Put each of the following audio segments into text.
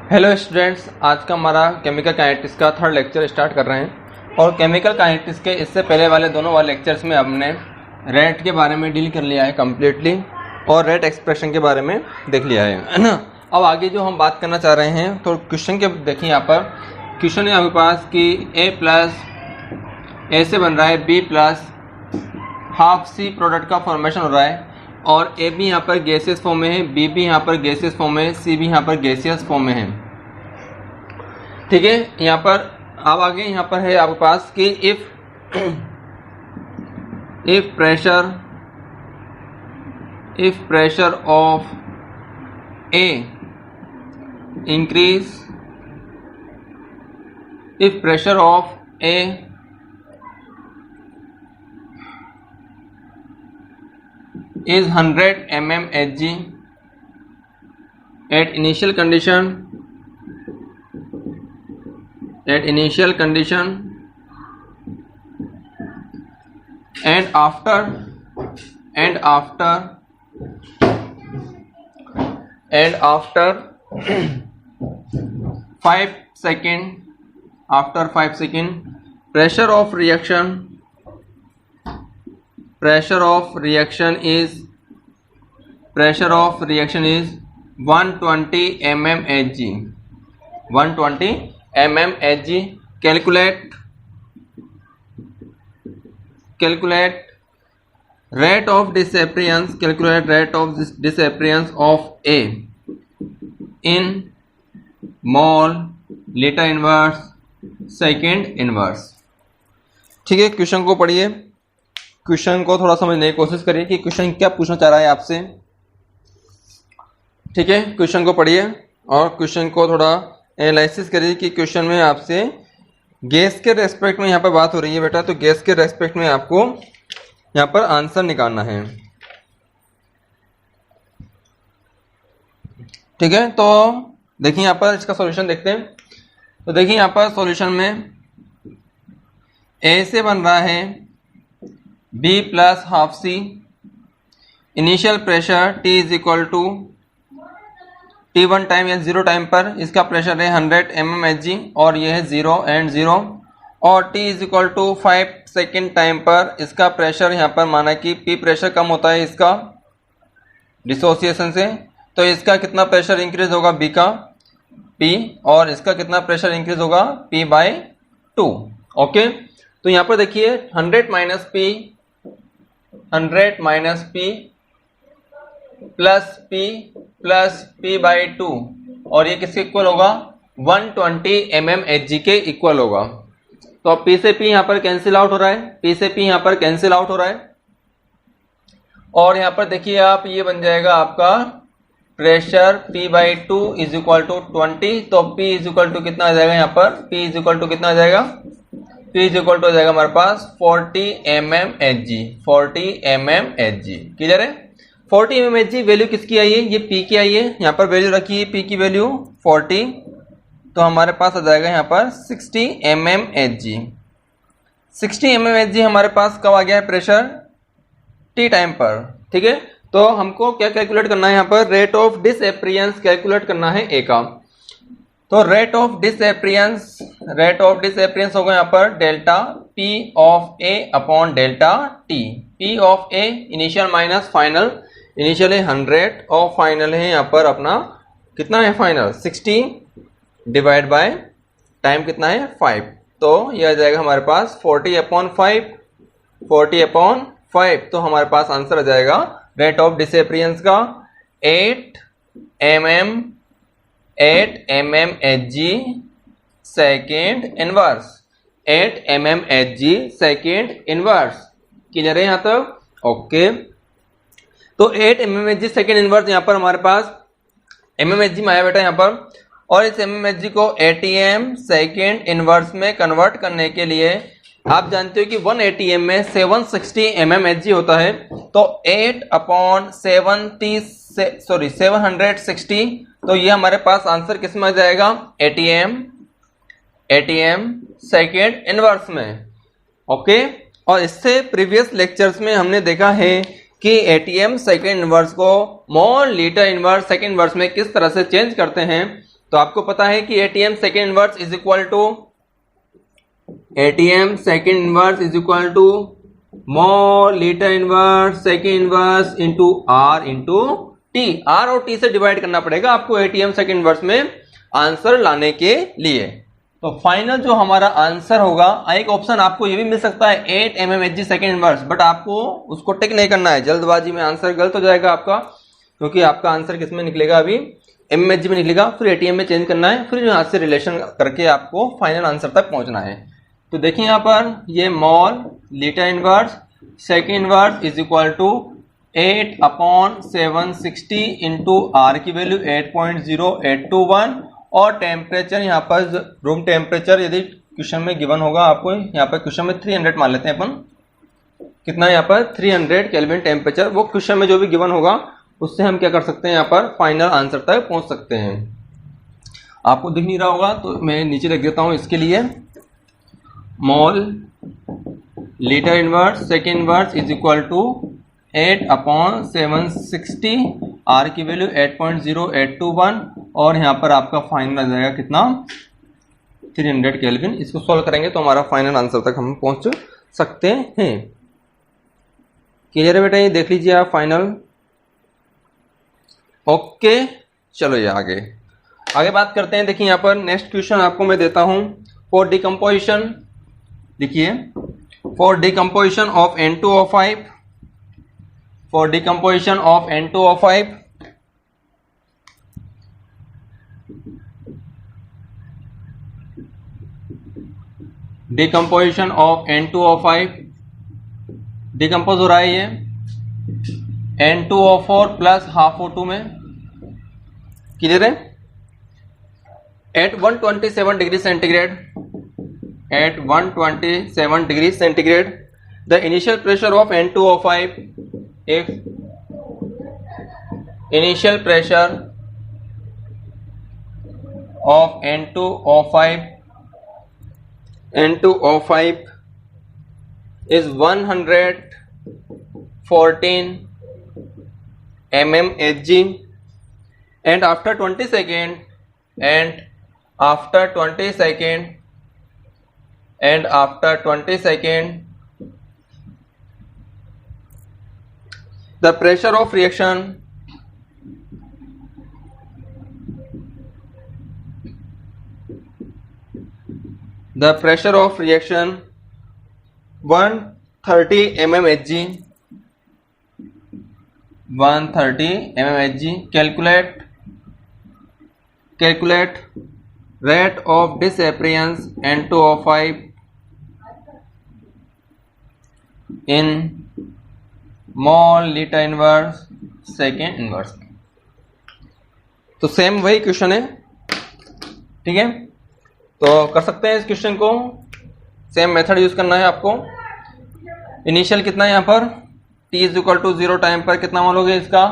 Hello students, आज का हमारा केमिकल काइनेटिक्स का थर्ड लेक्चर स्टार्ट कर रहे हैं। और केमिकल काइनेटिक्स के इससे पहले वाले दोनों वाले लेक्चर्स में हमने रेट के बारे में डील कर लिया है कम्प्लीटली, और रेट एक्सप्रेशन के बारे में देख लिया है ना। अब आगे जो हम बात करना चाह रहे हैं तो क्वेश्चन के देखिए, यहाँ पर क्वेश्चन है आपके पास कि ए प्लस ए से बन रहा है B plus half C product का फॉर्मेशन हो रहा है, और ए भी यहाँ पर गैसियस फॉर्म में है, बी भी यहाँ पर गैसियस फॉर्म में है, सी भी यहाँ पर गैसियस फॉर्म में है। ठीक है, यहाँ पर अब आगे यहाँ पर है आपके पास कि if pressure of A increase, if pressure of A is 100 mm Hg at initial condition and after 5 second pressure of reaction is 120 mm Hg. 120 mm Hg. Calculate rate of disappearance of A in mole, liter inverse, second inverse. ठीक है, question को पढ़िए, question को थोड़ा समझने की कोशिश करिए कि क्वेश्चन क्या पूछना चाह रहा है आपसे। ठीक है, क्वेश्चन को पढ़िए और क्वेश्चन को थोड़ा एनालिसिस करिए कि क्वेश्चन में आपसे गैस के रेस्पेक्ट में यहाँ पर बात हो रही है बेटा, तो गैस के रेस्पेक्ट में आपको यहाँ पर आंसर निकालना है। ठीक है, तो देखिए यहाँ पर इसका सॉल्यूशन देखते हैं। तो देखिए यहाँ पर सॉल्यूशन में ए से बन रहा है B plus half C, initial pressure T is equal to T1 time या 0 टाइम पर इसका प्रेशर है 100 mm Hg, और ये है 0 and 0, और T is equal to 5 second time पर इसका प्रेशर यहाँ पर माना कि P प्रेशर कम होता है इसका डिसोसिएशन से, तो इसका कितना प्रेशर इंक्रीज होगा B का P, और इसका कितना प्रेशर इंक्रीज होगा P/2। ओके, तो यहाँ पर देखिए 100 माइनस P प्लस P/2, और ये किसके इक्वल होगा 120 mm Hg के इक्वल होगा। तो अब P से P यहाँ पर कैंसिल आउट हो रहा है, P से P यहाँ पर कैंसिल आउट हो रहा है, और यहाँ पर देखिए आप ये बन जाएगा आपका pressure P/2 is equal to 20, तो P इज इक्वल टू कितना आ जाएगा, यहाँ पर P इज इक्वल टू कितना आ जाएगा, P इज इक्वल टू हो जाएगा हमारे पास 40 mm Hg। क्लियर है, 40 mm Hg वैल्यू किसकी आई है, ये P की आई है, यहाँ पर वैल्यू रखी है P की वैल्यू 40, तो हमारे पास आ जाएगा यहाँ पर 60 mm Hg। 60 mm Hg हमारे पास कब आ गया है, प्रेशर T टाइम पर। ठीक है, तो हमको क्या कैलकुलेट करना है, यहाँ पर रेट ऑफ डिसअपियरेंस कैलकुलेट करना है A का। तो रेट ऑफ डिसअपियरेंस होगा यहाँ पर delta P of A upon delta T। P of A initial minus final, initial है 100 और फाइनल है यहाँ पर अपना कितना है फाइनल 60 डिवाइड बाय टाइम कितना है 5, तो ये आ जाएगा हमारे पास 40/5, तो हमारे पास आंसर आ जाएगा रेट ऑफ डिसअपियरेंस का 8 mm Hg second inverse, 8 mm Hg second inverse. Clear है यहाँ तक? ओके, तो 8 mm Hg सेकेंड इनवर्स यहाँ पर हमारे पास mm Hg में आया बेटा यहाँ पर, और इस mm Hg को ATM सेकेंड इनवर्स में कन्वर्ट करने के लिए आप जानते हो कि 1 ATM में 760 mm Hg होता है, तो 760, तो ये हमारे पास आंसर किस में आ जाएगा, ATM सेकेंड इनवर्स में। ओके, और इससे प्रीवियस लेक्चर्स में हमने देखा है कि एटीएम सेकेंड इनवर्स को मोल लीटर इनवर्स सेकेंड इनवर्स में किस तरह से चेंज करते हैं। तो आपको पता है कि ATM second inverse is equal to ATM second inverse is equal to mol litre inverse second inverse into R into T. R और टी से डिवाइड करना पड़ेगा आपको एटीएम सेकेंड इनवर्स में आंसर लाने के लिए। तो फाइनल जो हमारा आंसर होगा, एक ऑप्शन आपको ये भी मिल सकता है 8 mmHg सेकेंड इनवर्स, बट आपको उसको टिक नहीं करना है, जल्दबाजी में आंसर गलत हो जाएगा आपका, क्योंकि आपका आंसर किस में निकलेगा, अभी mmHg में निकलेगा, फिर एटीएम में चेंज करना है, फिर यहाँ से रिलेशन करके आपको फाइनल आंसर तक पहुंचना है। तो देखिए यहाँ पर ये mol litre inverse second inverse is equal to 8/760 into R की वैल्यू 8.0821 और टेम्परेचर यहाँ पर रूम टेम्परेचर यदि क्वेश्चन में गिवन होगा आपको, यहाँ पर क्वेश्चन में 300 मान लेते हैं अपन, कितना यहाँ पर 300 केल्विन टेम्परेचर, वो क्वेश्चन में जो भी गिवन होगा उससे हम क्या कर सकते हैं, यहाँ पर फाइनल आंसर तक पहुंच सकते हैं। आपको दिख नहीं रहा होगा तो मैं नीचे लिख देता हूँ इसके लिए, mol litre inverse second inverse is equal to 8/760 R की वैल्यू 8.0821 और यहाँ पर आपका फाइनल आ जाएगा कितना 300 केल्विन। इसको सॉल्व करेंगे तो हमारा फाइनल आंसर तक हम पहुंच सकते हैं। क्लियर है बेटा, ये देख लीजिए आप फाइनल। ओके चलो ये आगे बात करते हैं। देखिए यहाँ पर नेक्स्ट क्वेश्चन आपको मैं देता हूं फॉर डिकम्पोजिशन। देखिए for decomposition of N2O5, for decomposition of N2O5, decomposition of N2O5 decompose हो रहा है ये N2O4 प्लस हाफ O2 में, क्लियर है, at 127 degree centigrade, at 127 degree centigrade the initial pressure of N2O5, if initial pressure of N2O5 is 114 mmHg and after 20 seconds the pressure of reaction the pressure of reaction 130 mmHg, 130 mmHg. Calculate rate of disappearance N2O5 in mall litre inverse second inverse. तो same वही question है, ठीक है, तो कर सकते हैं इस क्वेश्चन को, सेम मेथड यूज करना है आपको। इनिशियल कितना है यहाँ पर t is equal to 0 time पर कितना मान लोगे, इसका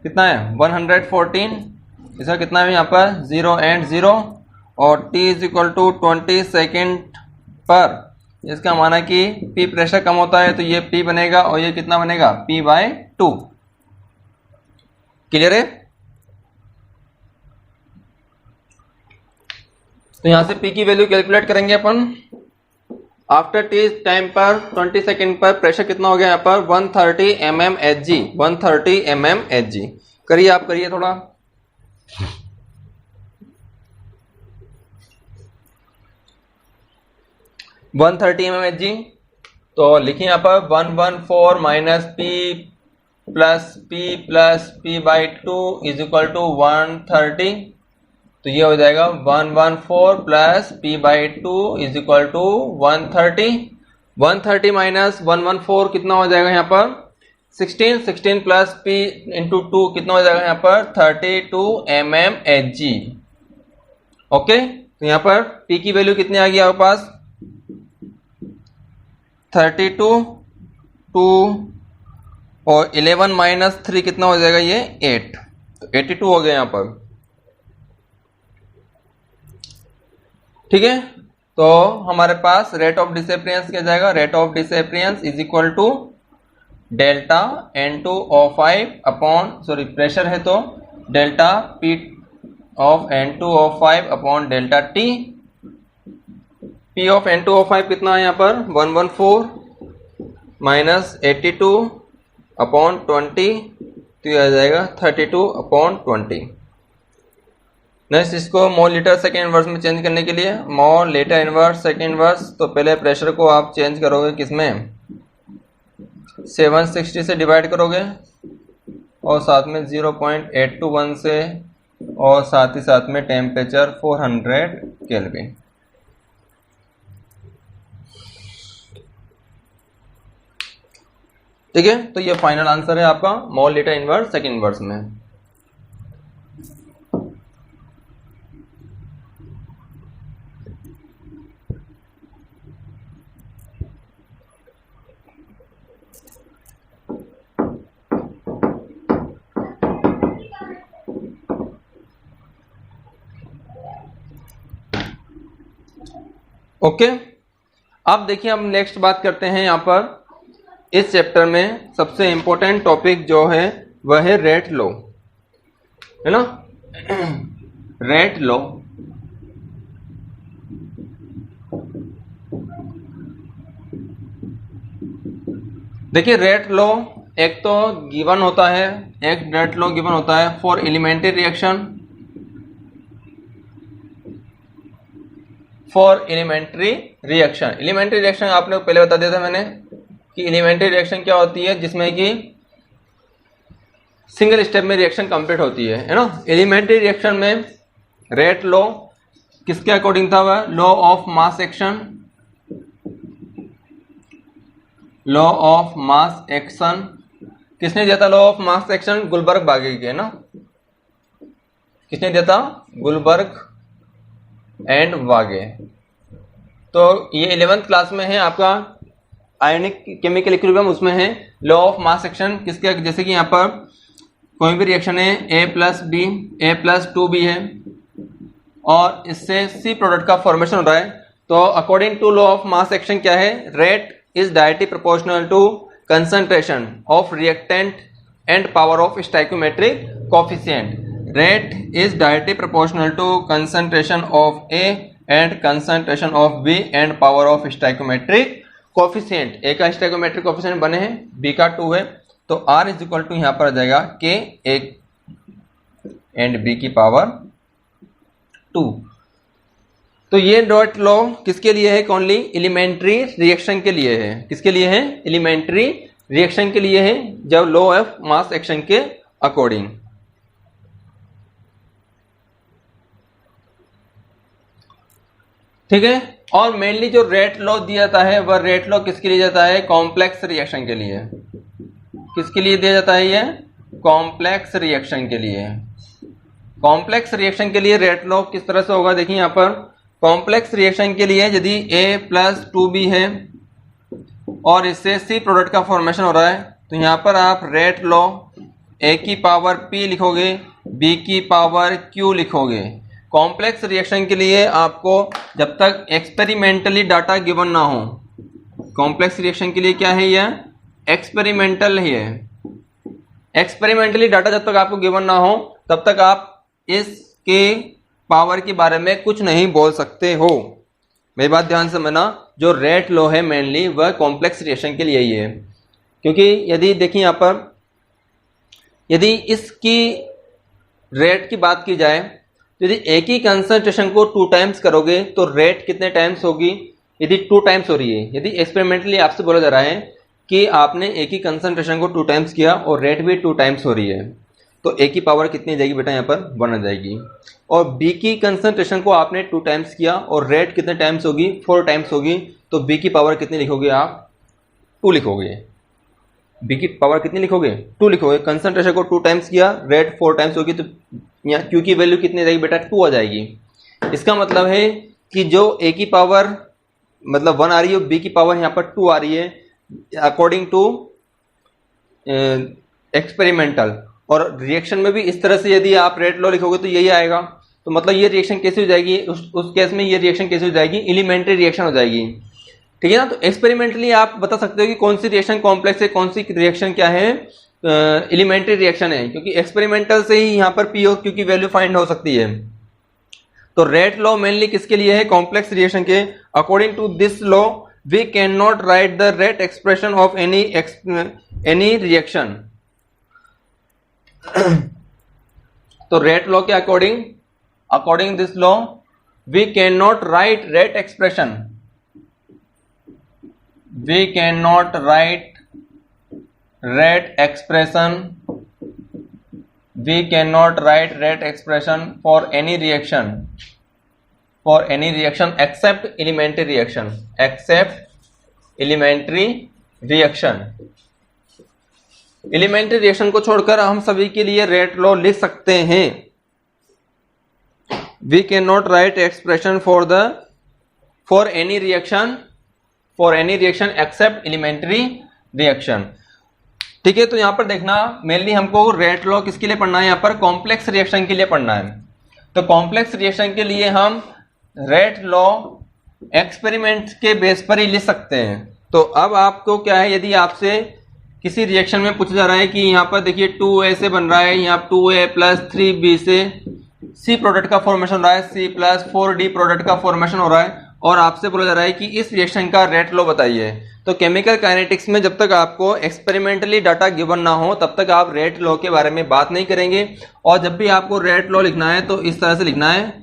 कितना है 114, इसका कितना है यहाँ पर 0 and 0 और t is equal to 20 second पर, इसका माना कि P प्रेशर कम होता है तो ये P बनेगा और ये कितना बनेगा P/2। क्लियर है, तो यहां से P की वैल्यू कैलकुलेट करेंगे अपन। आफ्टर t टाइम पर 20 सेकेंड पर प्रेशर कितना हो गया यहाँ पर 130 mmHg, 130 mmHg। करिए आप, करिए थोड़ा, वन 130 mmHg। तो लिखिए यहाँ पर 114 minus P/2 is equal to 130, तो ये हो जाएगा 114 plus P/2 is equal to 130। 130 minus 114 कितना हो जाएगा यहाँ पर 16 प्लस P इंटू 2 कितना हो जाएगा यहाँ पर 32 mmHg। ओके, तो यहाँ पर P की वैल्यू कितनी आ गई आपके पास 32, 2 और 11 माइनस 3 कितना हो जाएगा ये 8, तो 82 हो गया यहाँ पर। ठीक है, तो हमारे पास रेट ऑफ डिसअपीयरेंस क्या जाएगा, rate of disappearance is equal to delta N2O5 upon, sorry pressure है तो delta P of N2O5 upon delta T. P of N2O5 कितना है यहाँ पर 114 माइनस 82 अपॉन 20, तो यह आ जाएगा 32 अपॉन 20। नेक्स्ट इसको मोल लीटर सेकेंड इनवर्स में चेंज करने के लिए मोल लीटर इनवर्स सेकेंड इनवर्स, तो पहले प्रेशर को आप चेंज करोगे किसमें 760 से डिवाइड करोगे और साथ में 0.821 से और साथ ही साथ में टेम्परेचर 400 केल्विन। ठीक है, तो ये फाइनल आंसर है आपका मोल लीटर इनवर्स सेकेंड इनवर्स में। ओके, अब देखिए हम नेक्स्ट बात करते हैं यहाँ पर इस चैप्टर में सबसे इंपॉर्टेंट टॉपिक जो है वह है रेट लॉ, है ना। रेट लॉ देखिए, रेट लॉ एक तो गिवन होता है, एक रेट लॉ गिवन होता है for elementary reaction, for elementary reaction. Elementary reaction आपने पहले बता दिया था मैंने कि एलिमेंट्री रिएक्शन क्या होती है, जिसमें कि सिंगल स्टेप में रिएक्शन कंप्लीट होती है ना। एलिमेंट्री रिएक्शन में रेट लॉ किसके अकॉर्डिंग था, वह law of mass action, law of mass action किसने दिया था, law of mass action Guldberg बागे के, ना। किसने दिया था, गुलबर्ग एंड वागे। तो ये 11th क्लास में है आपका आयनिक केमिकल इक्विलिब्रियम, उसमें है लॉ ऑफ मास एक्शन किसके, जैसे कि यहाँ पर कोई भी रिएक्शन है A+B A+2B है और इससे C प्रोडक्ट का फॉर्मेशन हो रहा है, तो according to law of mass action क्या है, rate is directly proportional to concentration of reactant and power of stoichiometric coefficient. Rate is directly proportional to concentration of A and concentration of B and power of stoichiometric coefficient। A का stoichiometric coefficient बने हैं, B का 2 है, तो R is equal to यहाँ पर आ जाएगा K and B की पावर 2। तो ये डॉट लॉ किसके लिए है, ओनली एलिमेंट्री रिएक्शन के लिए है। किसके लिए है, एलिमेंट्री रिएक्शन के लिए है, जब लॉ ऑफ मास एक्शन के अकॉर्डिंग। ठीक है, और मेनली जो रेट लॉ दिया जाता है वह रेट लॉ किसके लिए जाता है, कॉम्प्लेक्स रिएक्शन के लिए। किसके लिए दिया जाता है, ये कॉम्प्लेक्स रिएक्शन के लिए। कॉम्प्लेक्स रिएक्शन के लिए रेट लॉ किस तरह से होगा, देखिए यहाँ पर कॉम्प्लेक्स रिएक्शन के लिए यदि A+2B है और इससे C प्रोडक्ट का फॉर्मेशन हो रहा है, तो यहाँ पर आप रेट लॉ A की पावर P लिखोगे, B की पावर Q लिखोगे। कॉम्प्लेक्स रिएक्शन के लिए आपको जब तक एक्सपेरिमेंटली डाटा गिवन ना हो, कॉम्प्लेक्स रिएक्शन के लिए क्या है, यह एक्सपेरिमेंटल ही है। एक्सपेरिमेंटली डाटा जब तक आपको गिवन ना हो तब तक आप इसके पावर के बारे में कुछ नहीं बोल सकते हो। मेरी बात ध्यान से समझना, जो रेट लॉ है मेनली वह कॉम्प्लेक्स रिएक्शन के लिए ही है, क्योंकि यदि देखिए यहाँ पर यदि इसकी रेट की बात की जाए, यदि एक ही कंसंट्रेशन को 2 टाइम्स करोगे तो रेट कितने टाइम्स होगी, यदि 2 टाइम्स हो रही है, यदि एक्सपेरिमेंटली आपसे बोला जा रहा है कि आपने एक ही कंसंट्रेशन को 2 टाइम्स किया और रेट भी 2 टाइम्स हो रही है, तो ए की पावर कितनी जाएगी बेटा, यहाँ पर 1 आ जाएगी। और बी की कंसंट्रेशन को आपने 2 टाइम्स किया और रेट कितने टाइम्स होगी, 4 टाइम्स होगी, तो बी की पावर कितनी लिखोगे आप, 2 लिखोगे। बी की पावर कितनी लिखोगे, 2 लिखोगे। कंसंट्रेशन को 2 टाइम्स किया, रेट 4 टाइम्स होगी, तो यहाँ क्यू की वैल्यू कितनी जाएगी बेटा, 2 आ जाएगी। इसका मतलब है कि जो ए की पावर मतलब 1 आ रही है, बी की पावर यहाँ पर 2 आ रही है अकॉर्डिंग टू एक्सपेरिमेंटल। और रिएक्शन में भी इस तरह से यदि आप रेट लॉ लिखोगे तो यही आएगा। तो मतलब ये रिएक्शन कैसे हो जाएगी, उस केस में ये रिएक्शन कैसे हो जाएगी, एलिमेंट्री रिएक्शन हो जाएगी। ठीक है ना। तो एक्सपेरिमेंटली आप बता सकते हो कि कौन सी रिएक्शन कॉम्प्लेक्स है, कौन सी रिएक्शन क्या है एलिमेंट्री रिएक्शन है, क्योंकि एक्सपेरिमेंटल से ही यहाँ पर पी और क्यू की वैल्यू फाइंड हो सकती है। तो रेट लॉ मेनली किसके लिए है? कॉम्प्लेक्स रिएक्शन के। According to this law we can not write the rate expression of any reaction. तो रेट लॉ के according this law we can not write rate expression, we cannot write rate expression for any reaction except elementary reaction elementary reaction को छोड़कर हम सभी के लिए rate law लिख सकते हैं। we cannot write expression for any reaction except elementary reaction। ठीक है, तो यहां पर देखना मेनली हमको रेट लॉ किसके लिए पढ़ना है? यहां पर कॉम्प्लेक्स रिएक्शन के लिए पढ़ना है। तो कॉम्प्लेक्स रिएक्शन के लिए हम रेट लॉ एक्सपेरिमेंट के बेस पर ही लिख सकते हैं। तो अब आपको क्या है, यदि आपसे किसी रिएक्शन में पूछा जा रहा है कि यहां पर देखिए 2A से बन रहा है, यहां 2A प्लस 3B से C प्रोडक्ट का फॉर्मेशन हो रहा है, C प्लस 4D प्रोडक्ट का फॉर्मेशन हो रहा है, और आपसे बोला जा रहा है कि इस रिएक्शन का रेट लॉ बताइए। तो केमिकल काइनेटिक्स में जब तक आपको एक्सपेरिमेंटली डाटा गिवन ना हो तब तक आप रेट लॉ के बारे में बात नहीं करेंगे। और जब भी आपको रेट लॉ लिखना है तो इस तरह से लिखना है,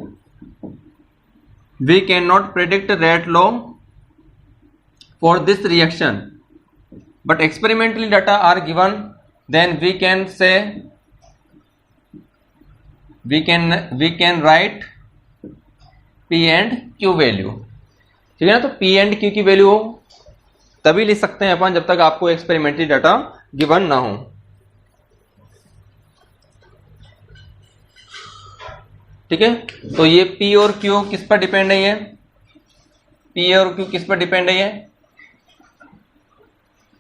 we can not predict rate law for this reaction but experimentally data are given, then we can say we can write P and Q value. ठीक है ना, तो P एंड Q की वैल्यू तभी लिख सकते हैं अपन जब तक आपको एक्सपेरिमेंटली डाटा गिवन ना हो। ठीक है, तो ये P और Q किस पर डिपेंड है? ये P और Q किस पर डिपेंड है? ये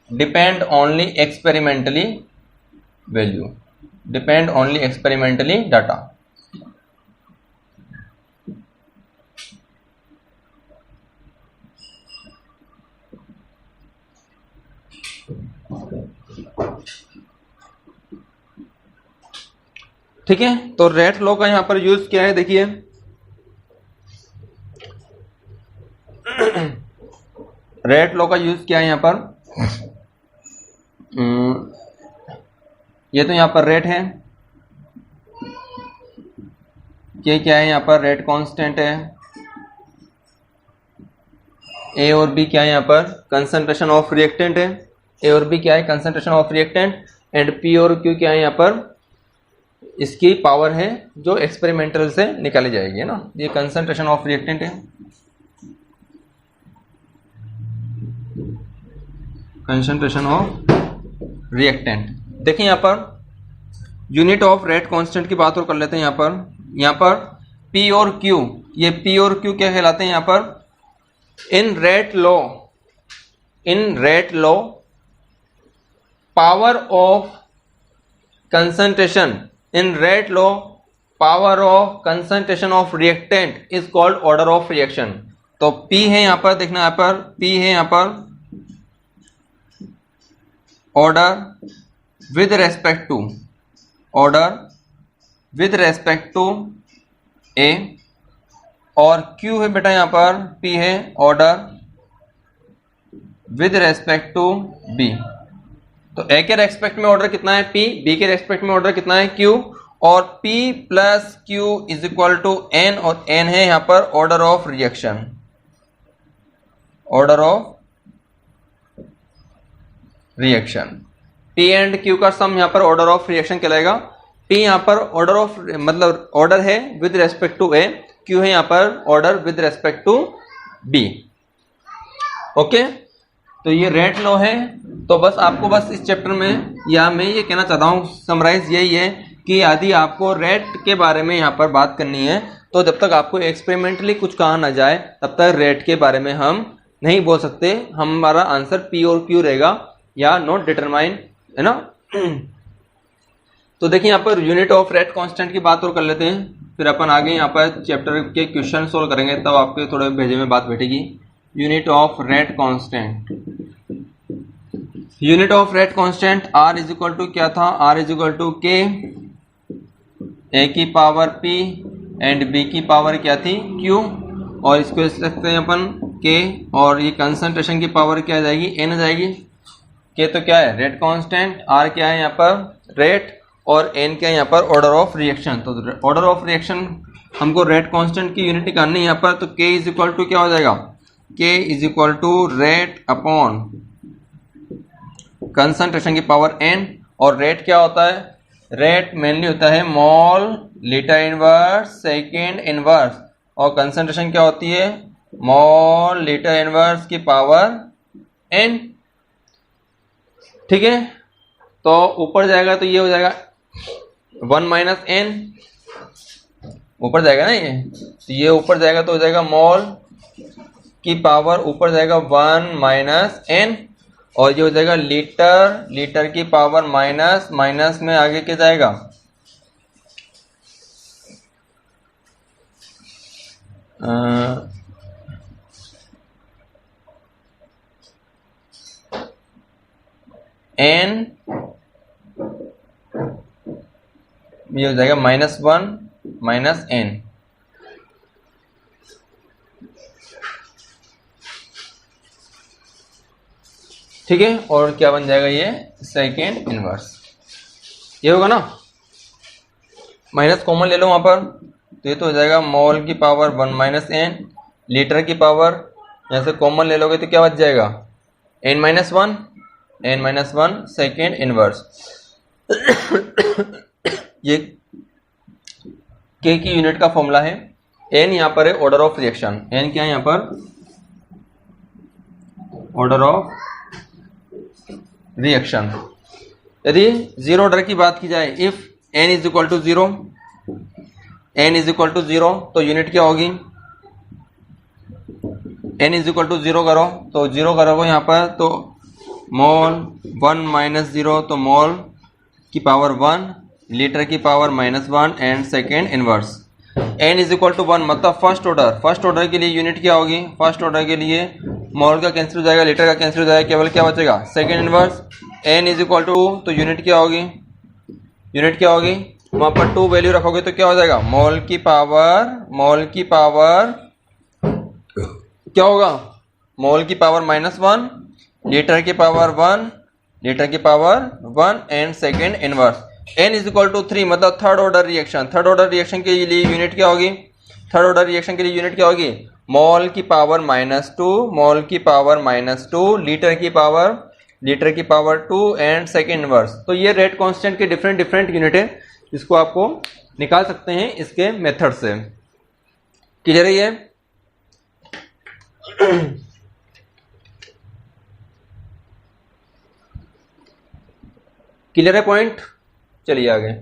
depend only experimentally value, depend only experimentally data. ठीक है, तो रेट लॉ का यहां पर यूज क्या है? देखिए रेट लॉ का यूज क्या है यहां पर? ये तो यहां पर रेट है, ये क्या है? यहां पर रेट कांस्टेंट है। ए और बी क्या है? यहां पर कंसंट्रेशन ऑफ रिएक्टेंट है। ए और बी क्या है? Concentration of reactant. And P और क्यू क्या है? यहां पर इसकी पावर है जो एक्सपेरिमेंटल से निकाली जाएगी, है ना। ये कंसंट्रेशन ऑफ रिएक्टेंट है, कंसंट्रेशन ऑफ रिएक्टेंट। देखिए यहां per unit of rate constant की बात और कर लेते हैं। यहां पर P और Q, ये P और Q क्या कहलाते हैं? यहां पर in rate law power of concentration, in rate law power of concentration of reactant is called order of reaction। तो P है यहां पर, देखना यहां पर P है यहां पर order with respect to A, और Q है बेटा यहां पर P है order with respect to B। तो A के रेस्पेक्ट में ऑर्डर कितना है? P, B के रेस्पेक्ट में ऑर्डर कितना है? Q, और P plus Q is equal to N, और N है यहां पर order of reaction, P and Q का सम यहां पर ऑर्डर ऑफ रिएक्शन कहलाएगा। P यहां पर ऑर्डर ऑफ मतलब ऑर्डर है with respect to A, Q है यहां पर order with respect to B। Okay, तो ये रेट लॉ है। तो बस आपको बस इस चैप्टर में या मैं ये कहना चाहता हूँ, समराइज यही है कि यदि आपको रेट के बारे में यहाँ पर बात करनी है तो जब तक आपको एक्सपेरिमेंटली कुछ कहा ना जाए तब तक रेट के बारे में हम नहीं बोल सकते। हमारा आंसर P और Q रहेगा या नॉट डिटरमाइन, है ना। तो देखिए यहाँ per unit of rate constant की बात और कर लेते हैं, फिर अपन आगे यहाँ पर चैप्टर के क्वेश्चन सोल्व करेंगे, तब आपके थोड़े भेजे में बात बैठेगी। Unit of rate constant, unit of rate constant R is equal to क्या था, R is equal to K A की पावर P एंड B की पावर क्या थी Q, और इसको लिख सकते हैं अपन K, और ये कंसंट्रेशन की पावर क्या आ जाएगी N आ जाएगी। K तो क्या है रेट कांस्टेंट, R क्या है यहाँ पर रेट, और N क्या है यहाँ पर ऑर्डर ऑफ रिएक्शन। तो ऑर्डर ऑफ रिएक्शन हमको रेट कांस्टेंट की यूनिट निकालनी है यहाँ पर, तो K इज इक्वल टू क्या हो जाएगा, K is equal to rate upon concentration की पावर N, और रेट क्या होता है, रेट मेनली होता है mole litre inverse second inverse, और कंसंट्रेशन क्या होती है मोल लीटर इनवर्स की पावर N। ठीक है, तो ऊपर जाएगा तो ये हो जाएगा 1 माइनस N, ऊपर जाएगा ना ये, तो ये ऊपर जाएगा तो हो जाएगा मोल की पावर ऊपर जाएगा 1 माइनस N, और ये हो जाएगा लीटर, लीटर की पावर माइनस, माइनस में आगे क्या जाएगा N, ये हो जाएगा -1 माइनस N। ठीक है, और क्या बन जाएगा ये सेकेंड इनवर्स, ये होगा ना, माइनस कॉमन ले लो वहां पर, तो ये तो हो जाएगा मोल की पावर 1 माइनस N, लीटर की पावर यहाँ से कॉमन ले लोगे तो क्या बच जाएगा N minus one second inverse. ये K की यूनिट का फॉर्मूला है। N यहाँ पर है ऑर्डर ऑफ रिएक्शन, N क्या है यहाँ पर ऑर्डर ऑफ रिएक्शन। यदि जीरो ऑर्डर की बात की जाए, if n is equal to zero, n is equal to zero, तो यूनिट क्या होगी n is equal to zero करो, तो जीरो करोगे यहाँ पर तो मोल 1 माइनस जीरो, तो मोल की पावर 1 लीटर की power -1 and second inverse. n is equal to 1 मतलब फर्स्ट ऑर्डर, फर्स्ट ऑर्डर के लिए यूनिट क्या होगी, फर्स्ट ऑर्डर के लिए मोल का कैंसिल हो जाएगा, लीटर का कैंसिल हो जाएगा, केवल क्या बचेगा second inverse. n is equal to, तो यूनिट क्या होगी, यूनिट क्या होगी वहां पर 2 वैल्यू रखोगे तो क्या हो जाएगा मोल की पावर क्या होगा मोल की पावर -1 लीटर की पावर 1 लीटर की power 1 and second inverse. n is equal to 3 मतलब third order reaction, third order reaction के लिए यूनिट क्या होगी, थर्ड ऑर्डर रिएक्शन के लिए यूनिट क्या होगी मोल की पावर -2 मोल की पावर -2 लीटर की पावर 2 एंड सेकेंड इनवर्स। तो ये रेट कांस्टेंट के डिफरेंट डिफरेंट यूनिट है, इसको आपको निकाल सकते हैं इसके मेथड से। क्लियर है ये? क्लियर है पॉइंट? चलिए आगे।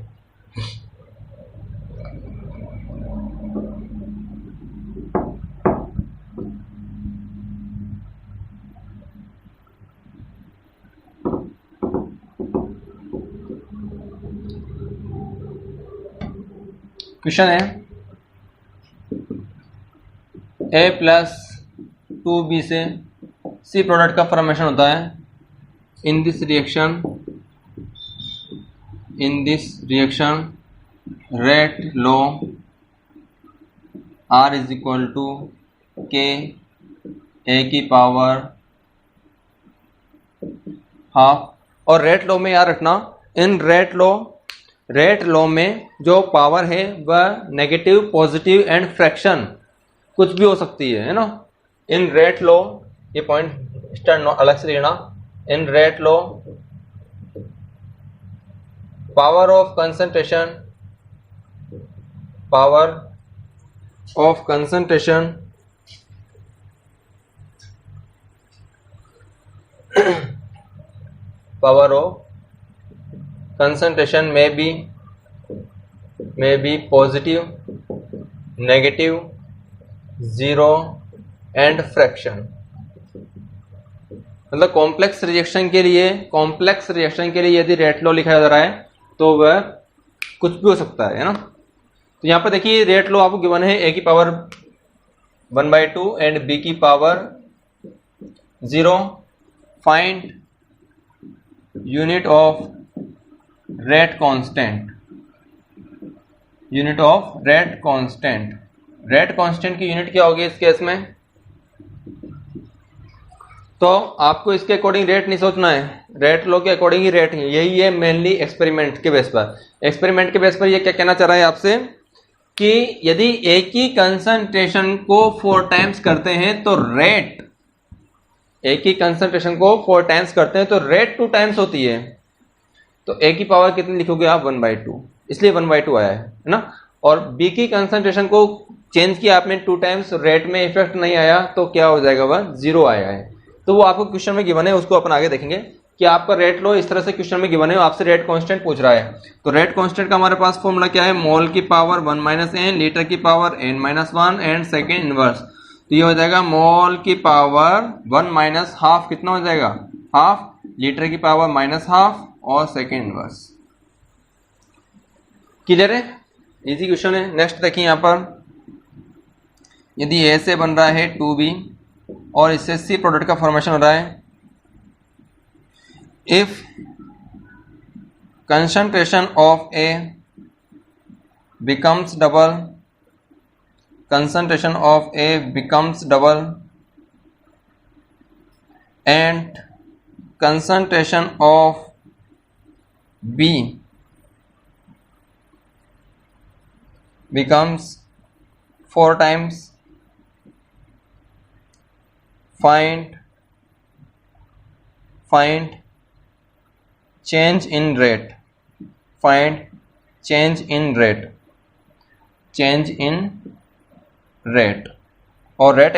क्वेश्चन है A प्लस 2B से C प्रोडक्ट का फॉर्मेशन होता है। In this reaction rate law R is equal to K A की पावर हाफ। और रेट लो में याद रखना, इन रेट लो में जो पावर है वह नेगेटिव पॉजिटिव एंड फ्रैक्शन कुछ भी हो सकती है ना। इन रेट लो, ये पॉइंट स्टार्ट अलग से लेना, in rate law power of concentration may be positive, negative, zero and fraction। मतलब कॉम्प्लेक्स रिएक्शन के लिए यदि रेट लॉ लिखा जा रहा है तो वह कुछ भी हो सकता है ना। तो यहाँ पर देखिए रेट लॉ आपको गिवन है A की पावर 1/2 एंड B की power 0। Find unit of rate constant, unit of rate constant. Rate constant की यूनिट क्या होगी इस केस में? तो आपको इसके अकॉर्डिंग रेट नहीं सोचना है, रेट लो के अकॉर्डिंग ही रेट है। यही है मेनली एक्सपेरिमेंट के बेस पर। एक्सपेरिमेंट के बेस पर ये क्या कहना चाह रहा है आपसे कि यदि एक ही कंसंट्रेशन को 4 टाइम्स करते हैं तो रेट, एक ही कंसंट्रेशन को 4 टाइम्स करते हैं तो रेट 2 टाइम्स होती है। तो ए की पावर कितनी लिखोगे आप? 1/2, इसलिए 1/2 आया है ना। और बी की कंसंट्रेशन को चेंज किया आपने 2 टाइम्स, रेट में इफेक्ट नहीं आया तो क्या हो जाएगा? वह 0 आया है। तो वो आपको क्वेश्चन में गिवन है, उसको अपन आगे देखेंगे कि आपका रेट लो इस तरह से क्वेश्चन में गिवन है, आपसे रेट कांस्टेंट पूछ रहा है। तो रेट कांस्टेंट का हमारे पास फॉर्मूला क्या है? मोल की पावर 1 - n, लीटर की power n-1 and second inverse. तो ये हो जाएगा मोल की पावर 1 - हाफ, कितना हो जाएगा? हाफ, लीटर की पावर -हाफ और सेकेंड इनवर्स। क्लियर है? इजी क्वेश्चन है। नेक्स्ट देखिए यहाँ पर, यदि ए से बन रहा है 2b और इससे सी प्रोडक्ट का फॉर्मेशन हो रहा है, if concentration of A becomes double, concentration of A becomes double and concentration of B becomes 4 times, find change in rate, find change in rate, change in rate. और rate